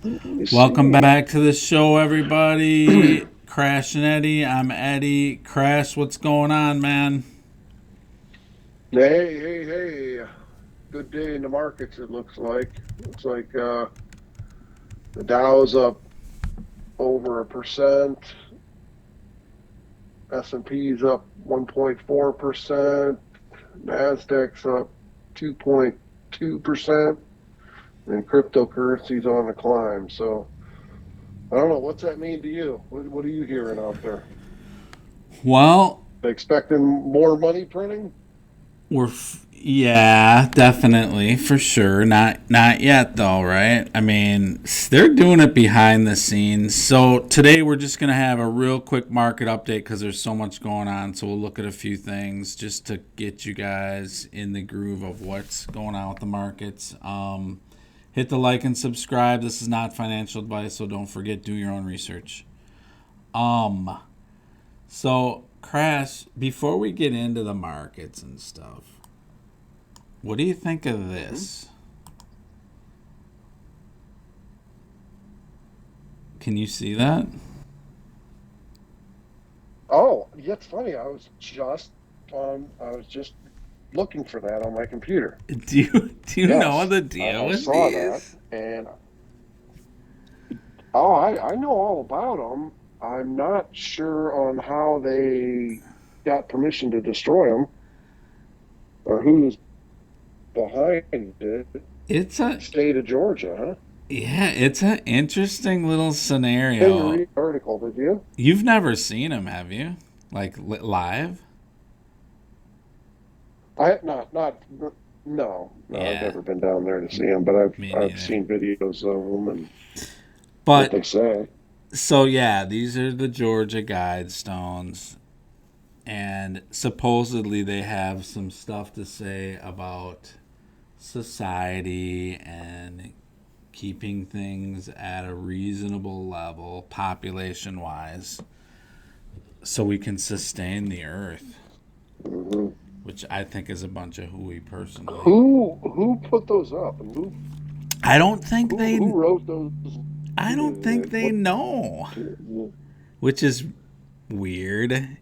Welcome back to the show, everybody. Crash and Eddie. I'm Eddie. Crash, what's going on, man? Hey. Good day in the markets, it looks like. The Dow's up over 1%, S&P's up 1.4%, Nasdaq's up 2.2%, and cryptocurrency's on the climb. So I don't know, what's that mean to you? What are you hearing out there? Well, Expecting more money printing? yeah, definitely, for sure. Not yet though, right? I mean, they're doing it behind the scenes. So today we're just gonna have a real quick market update because there's so much going on. So we'll look at a few things just to get you guys in the groove of what's going on with the markets. Hit the like and subscribe. This is not financial advice, so don't forget, do your own research. Um, so Crash, before we get into the markets and stuff, what do you think of Mm-hmm. this? Can you see that? Oh, yeah, it's funny. I was just looking for that on my computer. Do you know Yes, the deal I with saw that, these? and I know all about them. I'm not sure on how they got permission to destroy them or who's behind it. It's a State of Georgia, huh? Yeah, it's an interesting little Didn't scenario. read the article, did you? You've never seen him, have you? Like live? I not no. I've Yeah, never been down there to see them, but me I've neither. seen videos of them and what But they say. so yeah, these are the Georgia Guidestones, and supposedly they have some stuff to say about society and keeping things at a reasonable level population wise so we can sustain the earth, Hmm. which I think is a bunch of hooey personally. Who put those up and I don't think who they wrote those? I don't think they What? know, which is weird.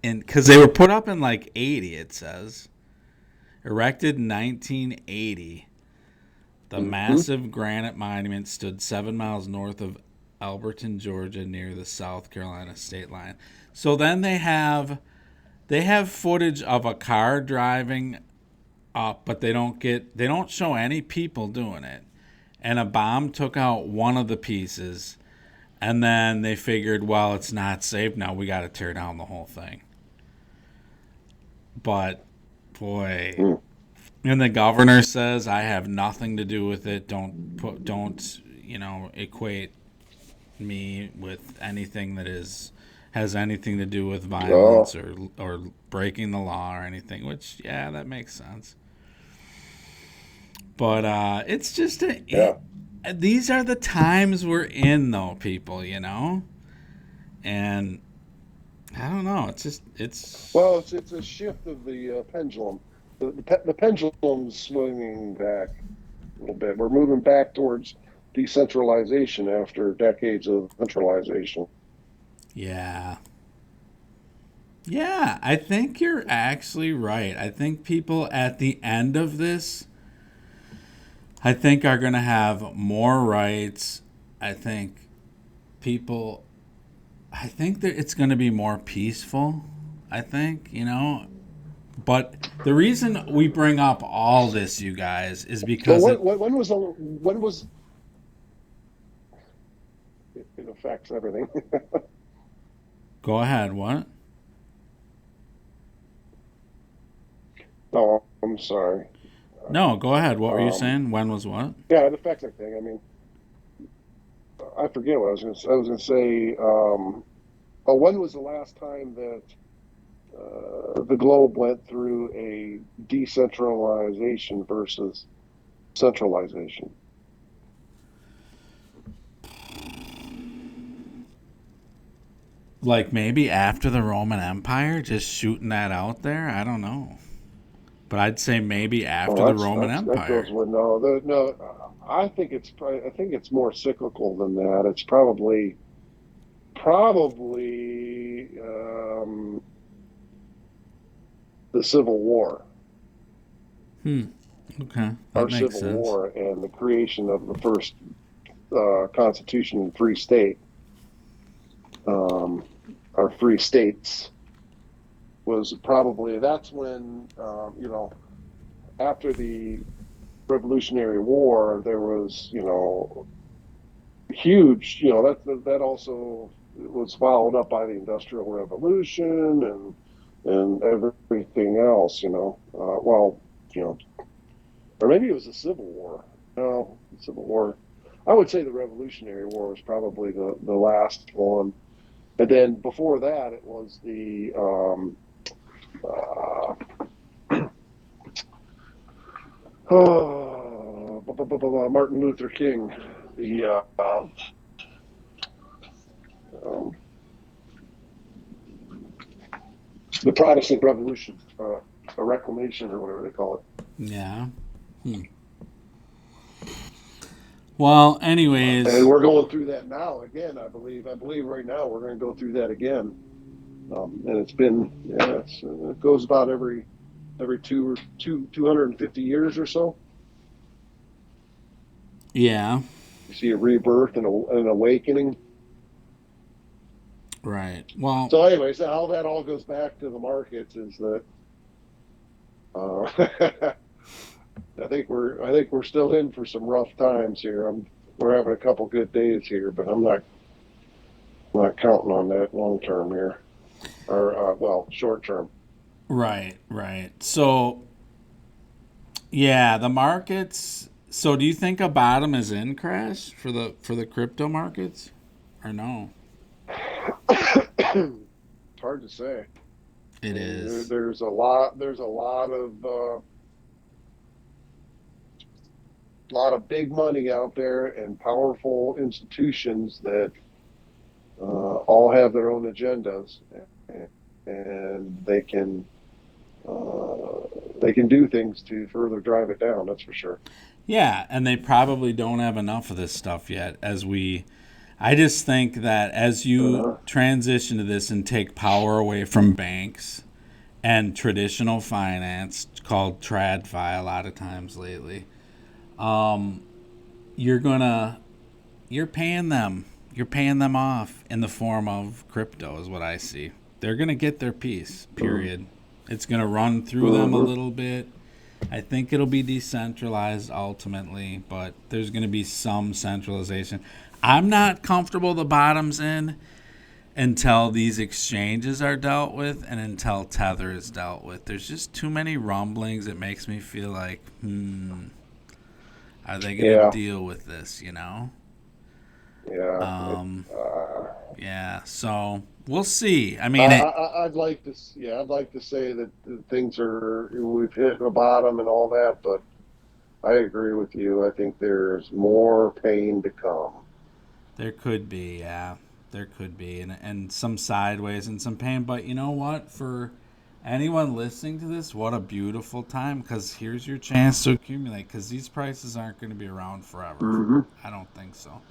And cuz they were put up in like 80, it says. Erected in 1980. The Mm-hmm. massive granite monument stood 7 miles north of Alberton, Georgia, near the South Carolina state line. So then they have footage of a car driving up, but they don't show any people doing it. And a bomb took out one of the pieces, and then they figured, well, it's not safe now. We got to tear down the whole thing. But boy, and the governor says I have nothing to do with it. Don't equate me with anything that has anything to do with Oh, violence or breaking the law or anything. Which yeah, that makes sense. But it's just yeah. these are the times we're in, though, people. And I don't know. Well, it's a shift of the pendulum. The pendulum's swinging back a little bit. We're moving back towards decentralization after decades of centralization. Yeah. Yeah, I think you're actually right. I think people at the end of this, I think are going to have more rights. I think people, I think that it's going to be more peaceful. I think. But the reason we bring up all this, you guys, is Well, because when was it affects everything? go ahead, what? No, I'm sorry. No, go ahead. What were you Um, saying? When was what? yeah, it affects everything. I mean, I forget what I was going to say. I was going to say, oh, when was the last time that the globe went through a decentralization versus centralization? Like maybe after the Roman Empire, just shooting that out there? I don't know. But I'd say maybe after Well, the Roman that Empire. goes with no. I think it's more cyclical than that. It's probably the Civil War, Okay, that our makes Civil sense. War, and the creation of the first Constitution and free state, um, our free states was probably that's when after the Revolutionary War there was huge that also was followed up by the Industrial Revolution and everything else well you know or maybe it was the Civil War. No, the Civil War. I would say the Revolutionary War was probably the last one, and then before that it was the uh, Martin Luther King, um, the Protestant Revolution, a Reclamation or whatever they call it. Yeah. Well, And anyways, we're going through that now again. I believe. I believe right now we're going to go through that again. And it's been it goes about every 250 years or so. yeah, You see a rebirth and an awakening. right. Well, So, anyways, how that all goes back to the markets is that uh, I think we're still in for some rough times here. We're having a couple good days here, but I'm not counting on that long term here, or well, short term. right, right. So, yeah, the markets. So, do you think a bottom is in crash for the crypto markets, or no? It's hard to say. I It mean, is. there's a lot of big money out there and powerful institutions that all have their own agendas, and they can do things to further drive it down. That's for sure. Yeah, and they probably don't have enough of this stuff yet. I just think that as you Uh, transition to this and take power away from banks and traditional finance, called TradFi a lot of times lately, um, you're gonna you're paying them. You're paying them off in the form of crypto, is what I see. They're gonna get their piece. Period. It's gonna run through them a mm-hmm. little bit. I think it'll be decentralized ultimately, but there's going to be some centralization. I'm not comfortable the bottom's in until these exchanges are dealt with and until Tether is dealt with. There's just too many rumblings. It makes me feel like, are they going to Yeah, deal with this, you know? yeah. Um, yeah, so we'll see. I I, mean, I'd like to, yeah, I'd like to say that things we've hit a bottom and all that, but I agree with you. I think there's more pain to come. there could be, yeah. There could be. And some sideways and some pain. But you know what? For anyone listening to this, what a beautiful time. Because here's your chance to accumulate. Because these prices aren't going to be around forever. Mm-hmm. I don't think so.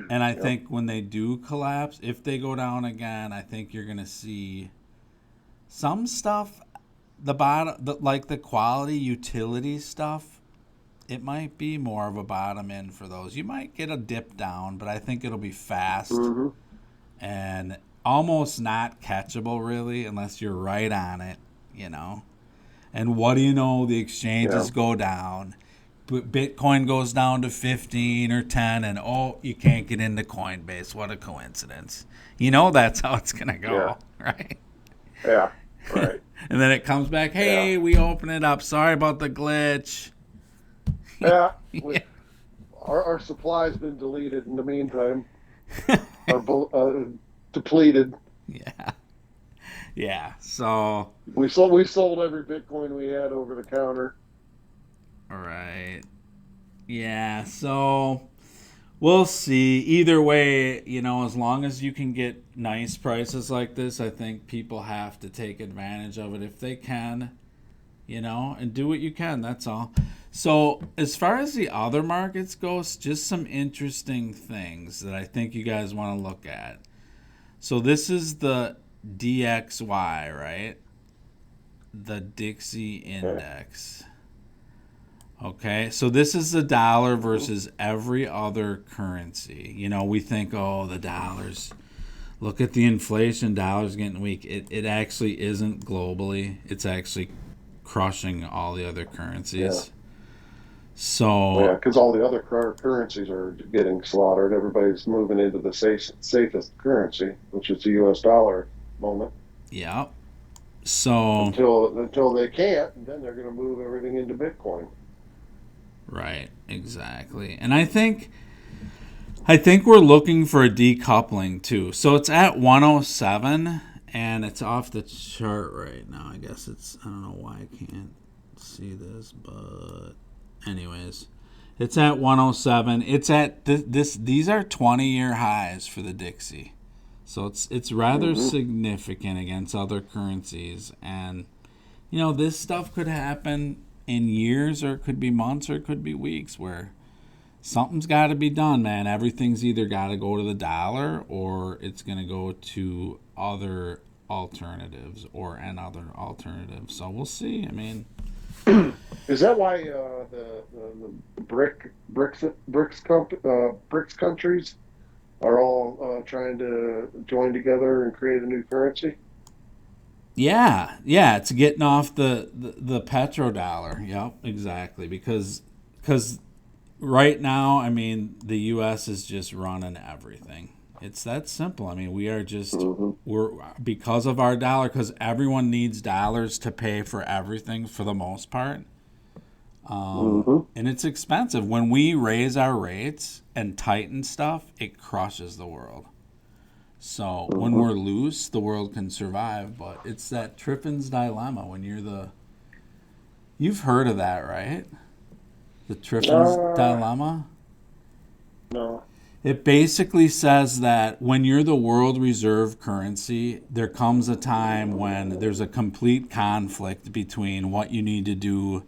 And I Yep. think when they do collapse, if they go down again, I think you're going to see some stuff, like the quality utility stuff, it might be more of a bottom end for those. You might get a dip down, but I think it'll be fast Mm-hmm. and almost not catchable really unless you're right on it, you know. And what do you know? The Yeah. exchanges go down. Bitcoin goes down to 15 or 10 and oh, you can't get into Coinbase. What a coincidence. You know that's how it's going to Yeah. go, right? Yeah. Right. And then it comes back, Yeah. "Hey, we open it up. Sorry about the glitch." Yeah. We, Yeah. our supply's been deleted in the meantime. Our depleted. Yeah. Yeah. So, We sold every Bitcoin we had over the counter. all right. Yeah. So, we'll see. Either way, you know, as long as you can get nice prices like this, I think people have to take advantage of it if they can. and do what you can. That's all. So, as far as the other markets goes, just some interesting things that I think you guys want to look at. So, this is the DXY, right? The Dixie Okay. Index. Okay, so this is the dollar versus every other currency. We think, oh, the dollar's, look at the inflation, dollar's getting weak. It actually isn't globally, it's actually crushing all the other Yeah. currencies. Well, yeah, So, because all the other currencies are getting slaughtered. Everybody's moving into the safest currency, which is the U.S. dollar moment. yeah. So, Until they can't, and then they're going to move everything into Bitcoin. right, exactly. And I think we're looking for a decoupling too. So it's at 107 and it's off the chart right now. I guess I don't know why I can't see this, but anyways, it's at 107. It's at these are 20-year highs for the Dixie. So it's rather Hmm. significant against other currencies, and this stuff could happen in years, or it could be months, or it could be weeks, where something's got to be done, man. Everything's either got to go to the dollar, or it's going to go to other alternatives, or an other alternative. So we'll see. I mean, Is that why the BRICS countries are all trying to join together and create a new currency? yeah, it's getting off the petrodollar. Yep, exactly. Because right now, I mean, the U.S. is just running everything. It's that simple. I mean, Hmm. we're because of our dollar, because everyone needs dollars to pay for everything for the most part. Hmm. And it's expensive. When we raise our rates and tighten stuff, it crushes the world. So when Hmm. we're loose, the world can survive. But it's that Triffin's dilemma when you've heard of that, right? The Triffin's Uh, dilemma. no. It basically says that when you're the world reserve currency, there comes a time when there's a complete conflict between what you need to do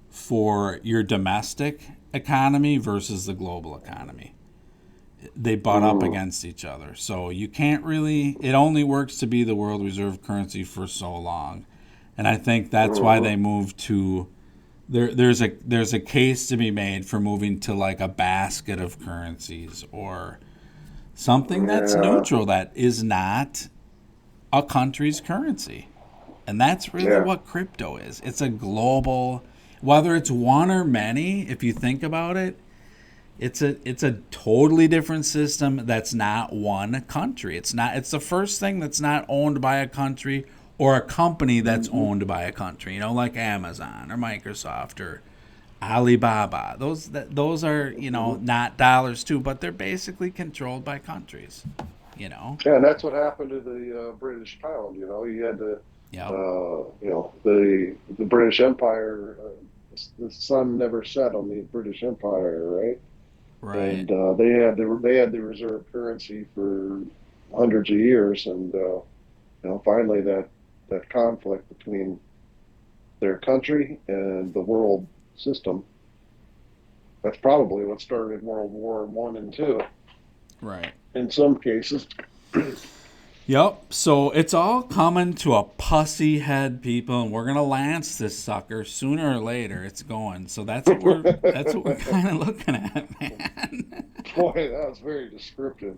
for your domestic economy versus the global economy. They butt up Mm. against each other. So you can't really, it only works to be the world reserve currency for so long. And I think that's why Hmm. they moved to there's a case to be made for moving to like a basket of currencies, or something that's Yeah. neutral, that is not a country's currency. And that's really Yeah. what crypto is. It's a global, whether it's one or many, if you think about it, it's a totally different system that's not one country. It's the first thing that's not owned by a country, or a company that's Hmm. owned by a country, like Amazon or Microsoft or Alibaba. Those are, Hmm. not dollars too, but they're basically controlled by countries, you know. Yeah, and that's what happened to the British pound. You had to, Yep. the British Empire. The sun never set on the British Empire, right? Right. And they had the reserve currency for hundreds of years, and finally that conflict between their country and the world system. That's probably what started World War One and Two Right. in some cases. Yep. So it's all coming to a pussy head, people, and we're gonna lance this sucker sooner or later. It's going. So that's what we're kind of looking at, man. Boy, that was very descriptive.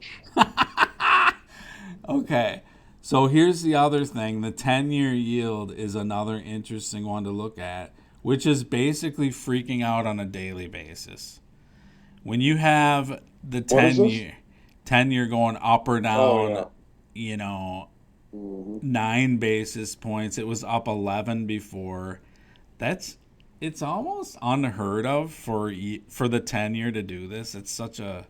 Okay. So here's the other thing. The 10-year yield is another interesting one to look at, which is basically freaking out on a daily basis. When you have the What is 10 this? year 10-year going up or Oh down, yeah. you know, Hmm. 9 basis points. It was up 11 before. That's it's almost unheard of for the 10-year to do this. It's such a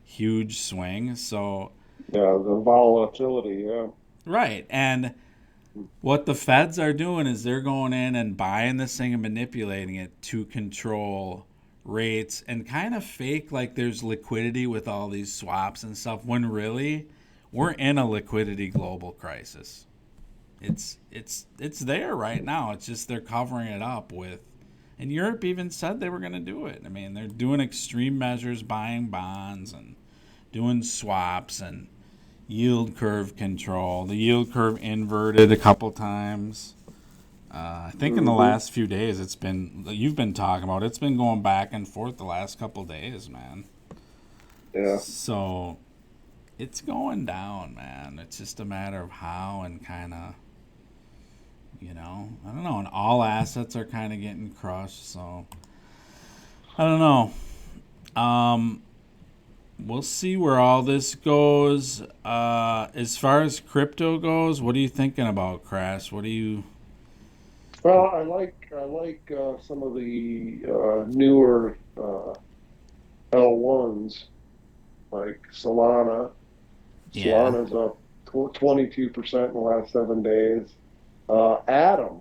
huge swing. So, Yeah, the volatility. Yeah. right. And what the feds are doing is they're going in and buying this thing and manipulating it to control rates, and kind of fake like there's liquidity with all these swaps and stuff, when really we're in a liquidity global crisis. it's there right now. It's just they're covering it up with. And Europe even said they were going to do it. I mean, they're doing extreme measures, buying bonds and doing swaps and yield curve control. The yield curve inverted a couple times. I think in the last few days, you've been talking about, it's been going back and forth the last couple days, man. Yeah. So it's going down, man. It's just a matter of how and kind of, I don't know. And all assets are kind of getting crushed. So I don't know. We'll see where all this goes. As far as crypto goes, what are you thinking about, Crash? What do you? Well, I like some of the newer L1s like Solana. Yeah. Solana's up 22% in the last 7 days. Atom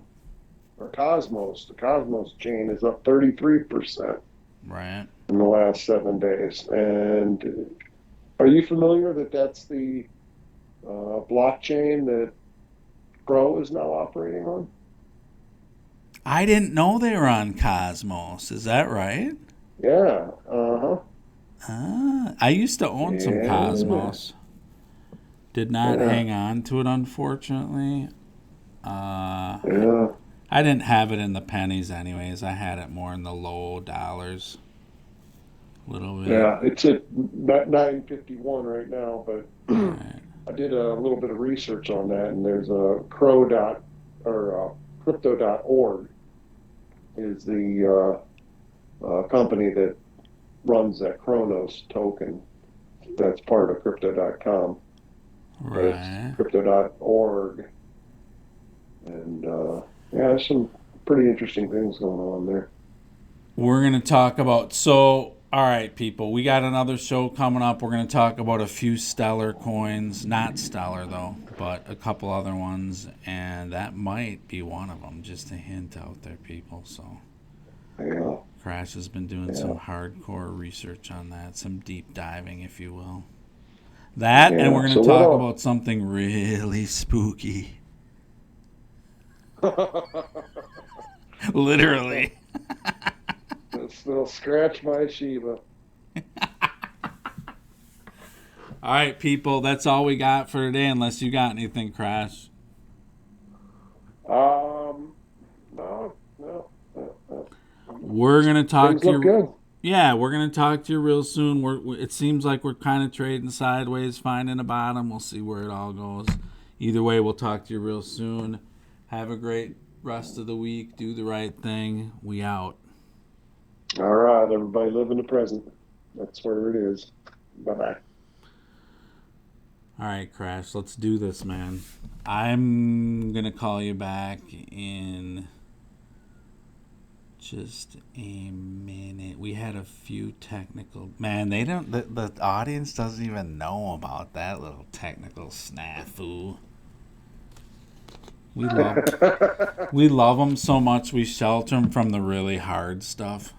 or Cosmos, the Cosmos chain is up 33% Right. in the last 7 days. And are you familiar that that's the blockchain that Pro is now operating on? I didn't know they were on Cosmos. Is that right? Yeah. Uh-huh. I used to own some Yeah. Cosmos. Did not Yeah. hang on to it, unfortunately. I Yeah. I didn't have it in the pennies, anyways. I had it more in the low dollars, a little bit. Yeah. It's at 951 right now, but Right. I did a little bit of research on that, and there's a crow dot or crypto.org is the company that runs that Chronos token. That's part of crypto.com, but it's Right. crypto.org. And yeah, there's some pretty interesting things going on there. We're going to talk about. So, all right, people, we got another show coming up. We're going to talk about a few stellar coins. Not stellar, though, but a couple other ones. And that might be one of them, just a hint out there, people. So, Yeah. Crash has been doing Yeah. some hardcore research on that, some deep diving, if you will. That, and Yeah. we're going So to what talk else? about something really spooky. Literally. It'll scratch my Shiba. All right, people, that's all we got for today, unless you got anything, Crash. No, no, no. We're going to talk Things to look you. good. Yeah, we're going to talk to you real soon. It seems like we're kind of trading sideways, finding a bottom. We'll see where it all goes. Either way, we'll talk to you real soon. Have a great rest of the week. Do the right thing. We out. All right, everybody live in the present. That's where it is. Bye bye. All right, Crash, let's do this, man. I'm going to call you back in just a minute. We had a few technical. Man, they don't. The audience doesn't even know about that little technical snafu. We love we love them so much. We shelter them from the really hard stuff.